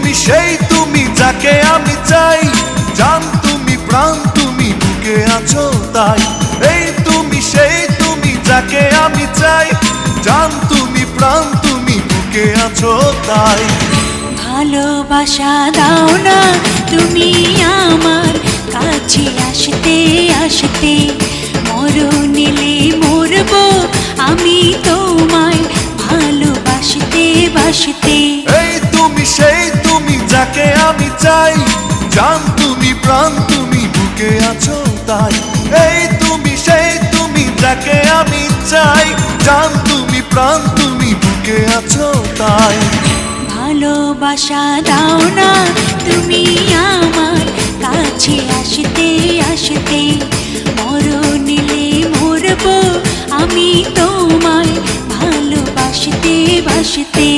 তুমি সেই তুমি যাকে আমি চাই, জান তুমি প্রাণ তুমি বুকে আছো তাই। এই তুমি সেই তুমি যাকে আমি চাই, জান তুমি প্রাণ তুমি বুকে আছো তাই। ভালোবাসা দাও না তুমি আমার কাছে আসতে আসতে, মরণ এলে মরবো আমি তোমায় ভালোবাসতে বাসতে। এই তুমি সেই তুমি যাকে আমি চাই, জান তুমি প্রাণ তুমি বুকে আছো তাই। এই তুমি সেই তুমি যাকে আমি চাই, জান তুমি প্রাণ তুমি বুকে আছো তাই। ভালোবাসা দাও না তুমি আমার কাছে আসতে আসতে, মরণ এলে মরবো আমি তোমায় ভালোবাসতে বাসতে।